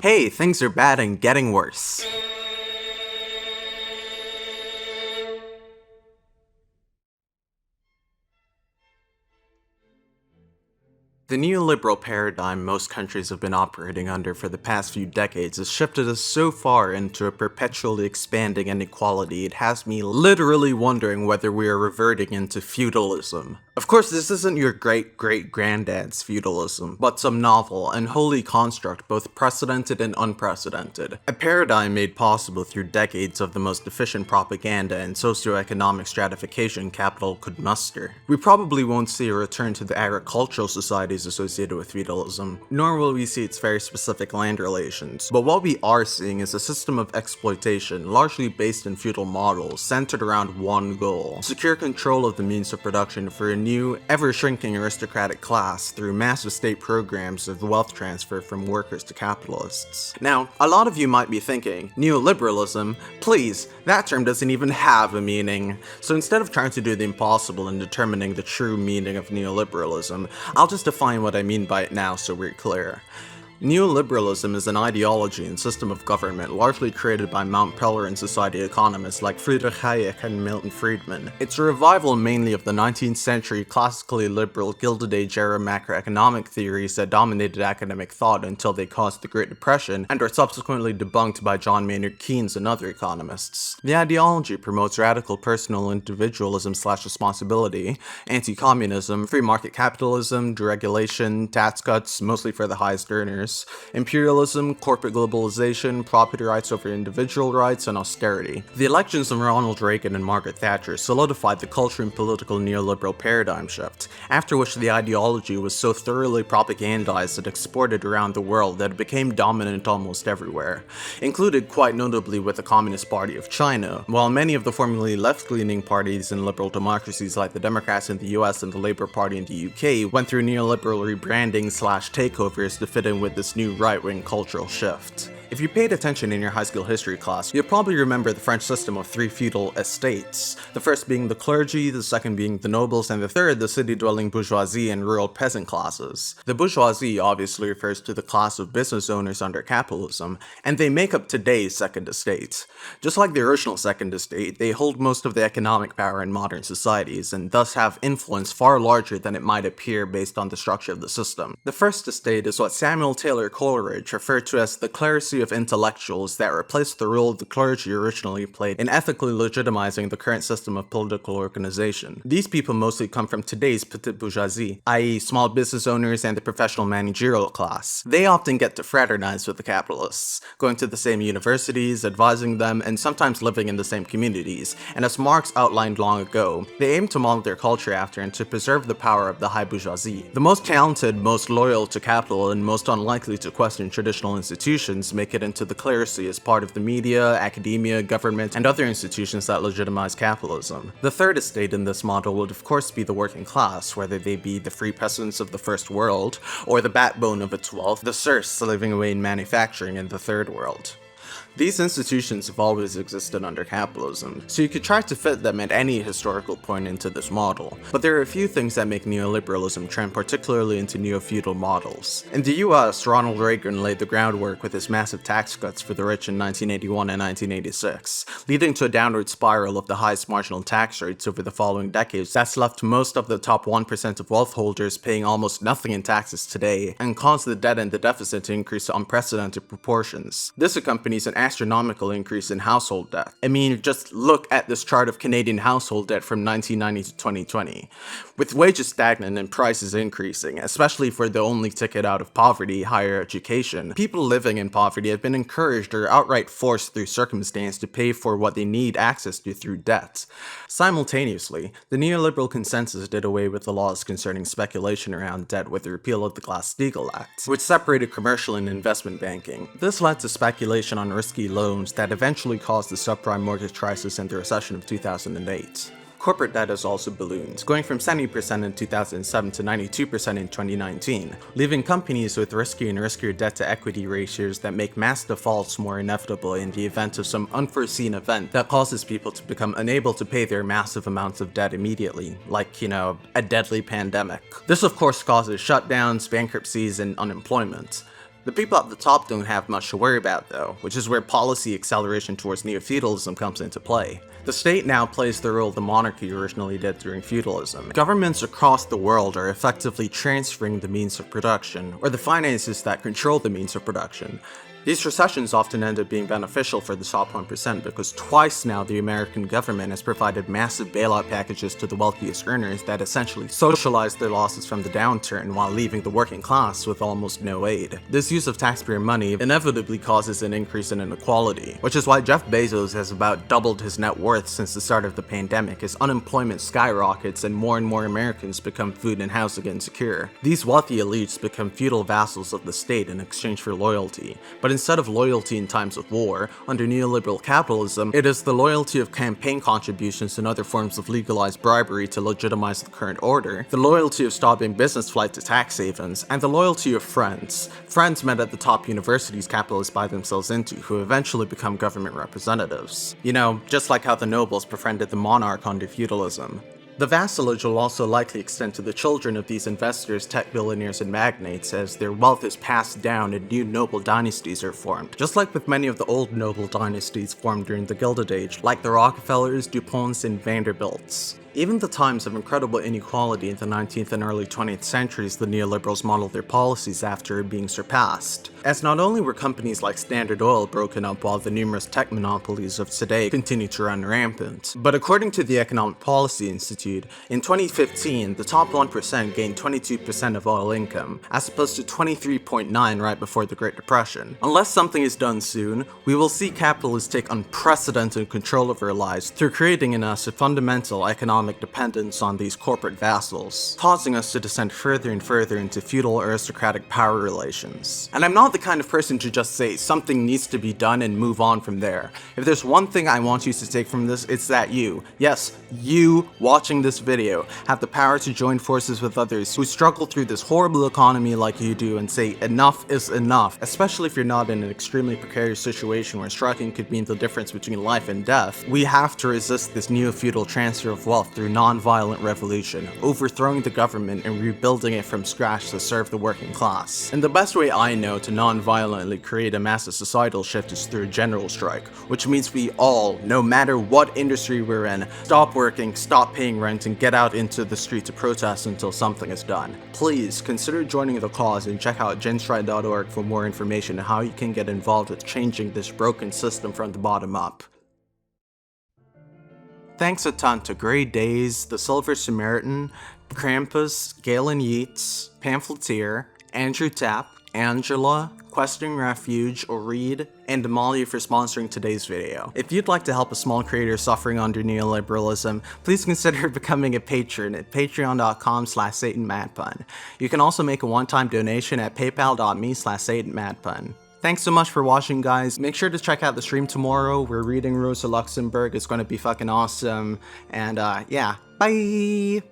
Hey, things are bad and getting worse. The neoliberal paradigm most countries have been operating under for the past few decades has shifted us so far into a perpetually expanding inequality it has me literally wondering whether we are reverting into feudalism. Of course, this isn't your great-great-granddad's feudalism, but some novel and holy construct both precedented and unprecedented. A paradigm made possible through decades of the most efficient propaganda and socioeconomic stratification capital could muster. We probably won't see a return to the agricultural societies associated with feudalism, nor will we see its very specific land relations, but what we are seeing is a system of exploitation largely based in feudal models centered around one goal: secure control of the means of production for a new, ever-shrinking aristocratic class through massive state programs of wealth transfer from workers to capitalists. Now, a lot of you might be thinking, neoliberalism? Please, that term doesn't even have a meaning. So instead of trying to do the impossible in determining the true meaning of neoliberalism, I'll just define what I mean by it now so we're clear. Neoliberalism is an ideology and system of government largely created by Mount Pelerin Society economists like Friedrich Hayek and Milton Friedman. It's a revival mainly of the 19th century classically liberal Gilded Age era macroeconomic theories that dominated academic thought until they caused the Great Depression and were subsequently debunked by John Maynard Keynes and other economists. The ideology promotes radical personal individualism/responsibility, anti-communism, free market capitalism, deregulation, tax cuts, mostly for the highest earners, imperialism, corporate globalization, property rights over individual rights, and austerity. The elections of Ronald Reagan and Margaret Thatcher solidified the culture and political neoliberal paradigm shift, after which the ideology was so thoroughly propagandized and exported around the world that it became dominant almost everywhere, included quite notably with the Communist Party of China, while many of the formerly left-leaning parties in liberal democracies like the Democrats in the US and the Labour Party in the UK went through neoliberal rebranding/takeovers to fit in with this new right-wing cultural shift. If you paid attention in your high school history class, you'll probably remember the French system of three feudal estates, the first being the clergy, the second being the nobles, and the third the city-dwelling bourgeoisie and rural peasant classes. The bourgeoisie obviously refers to the class of business owners under capitalism, and they make up today's second estate. Just like the original second estate, they hold most of the economic power in modern societies, and thus have influence far larger than it might appear based on the structure of the system. The first estate is what Samuel Taylor Coleridge referred to as the clerisy of intellectuals that replaced the role the clergy originally played in ethically legitimizing the current system of political organization. These people mostly come from today's petite bourgeoisie, i.e. small business owners and the professional managerial class. They often get to fraternize with the capitalists, going to the same universities, advising them, and sometimes living in the same communities, and as Marx outlined long ago, they aim to model their culture after and to preserve the power of the high bourgeoisie. The most talented, most loyal to capital, and most unlikely to question traditional institutions make it into the clerisy as part of the media, academia, government, and other institutions that legitimize capitalism. The third estate in this model would of course be the working class, whether they be the free peasants of the first world, or the backbone of its wealth, the serfs living away in manufacturing in the third world. These institutions have always existed under capitalism, so you could try to fit them at any historical point into this model, but there are a few things that make neoliberalism trend particularly into neo-feudal models. In the US, Ronald Reagan laid the groundwork with his massive tax cuts for the rich in 1981 and 1986, leading to a downward spiral of the highest marginal tax rates over the following decades that's left most of the top 1% of wealth holders paying almost nothing in taxes today, and caused the debt and the deficit to increase to unprecedented proportions. This accompanies an astronomical increase in household debt. I mean, just look at this chart of Canadian household debt from 1990 to 2020. With wages stagnant and prices increasing, especially for the only ticket out of poverty, higher education, people living in poverty have been encouraged or outright forced through circumstance to pay for what they need access to through debt. Simultaneously, the neoliberal consensus did away with the laws concerning speculation around debt with the repeal of the Glass-Steagall Act, which separated commercial and investment banking. This led to speculation on risky loans that eventually caused the subprime mortgage crisis and the recession of 2008. Corporate debt has also ballooned, going from 70% in 2007 to 92% in 2019, leaving companies with riskier and riskier debt-to-equity ratios that make mass defaults more inevitable in the event of some unforeseen event that causes people to become unable to pay their massive amounts of debt immediately, like, a deadly pandemic. This of course causes shutdowns, bankruptcies, and unemployment. The people at the top don't have much to worry about though, which is where policy acceleration towards Neo-Feudalism comes into play. The state now plays the role the monarchy originally did during feudalism. Governments across the world are effectively transferring the means of production, or the finances that control the means of production. These recessions often end up being beneficial for the top 1% because twice now the American government has provided massive bailout packages to the wealthiest earners that essentially socialize their losses from the downturn while leaving the working class with almost no aid. This use of taxpayer money inevitably causes an increase in inequality, which is why Jeff Bezos has about doubled his net worth since the start of the pandemic as unemployment skyrockets and more Americans become food and housing insecure. These wealthy elites become feudal vassals of the state in exchange for loyalty, but instead of loyalty in times of war, under neoliberal capitalism, it is the loyalty of campaign contributions and other forms of legalized bribery to legitimize the current order, the loyalty of stopping business flight to tax havens, and the loyalty of friends met at the top universities capitalists buy themselves into, who eventually become government representatives. You know, just like how the nobles befriended the monarch under feudalism. The vassalage will also likely extend to the children of these investors, tech billionaires, and magnates as their wealth is passed down and new noble dynasties are formed. Just like with many of the old noble dynasties formed during the Gilded Age, like the Rockefellers, DuPonts, and Vanderbilts. Even the times of incredible inequality in the 19th and early 20th centuries, the neoliberals modeled their policies after being surpassed. As not only were companies like Standard Oil broken up while the numerous tech monopolies of today continue to run rampant, but according to the Economic Policy Institute, in 2015, the top 1% gained 22% of oil income, as opposed to 23.9% right before the Great Depression. Unless something is done soon, we will see capitalists take unprecedented control of our lives through creating in us a fundamental economic dependence on these corporate vassals, causing us to descend further and further into feudal aristocratic power relations. And I'm not the kind of person to just say something needs to be done and move on from there. If there's one thing I want you to take from this, it's that you, yes, you watching this video, have the power to join forces with others who struggle through this horrible economy like you do and say enough is enough, especially if you're not in an extremely precarious situation where striking could mean the difference between life and death. We have to resist this neo-feudal transfer of wealth through non-violent revolution, overthrowing the government and rebuilding it from scratch to serve the working class. And the best way I know to non-violently create a massive societal shift is through a general strike, which means we all, no matter what industry we're in, stop working, stop paying rent, and get out into the street to protest until something is done. Please consider joining the cause and check out genstrike.org for more information on how you can get involved with changing this broken system from the bottom up. Thanks a ton to Grey Days, The Silver Samaritan, Krampus, Galen Yeats, Pamphleteer, Andrew Tapp, Angela, Questing Refuge, Reed, and Molly for sponsoring today's video. If you'd like to help a small creator suffering under neoliberalism, please consider becoming a patron at patreon.com/satenmadpun. You can also make a one-time donation at paypal.me/satenmadpun. Thanks so much for watching, guys. Make sure to check out the stream tomorrow. We're reading Rosa Luxemburg. It's going to be fucking awesome. And yeah, bye!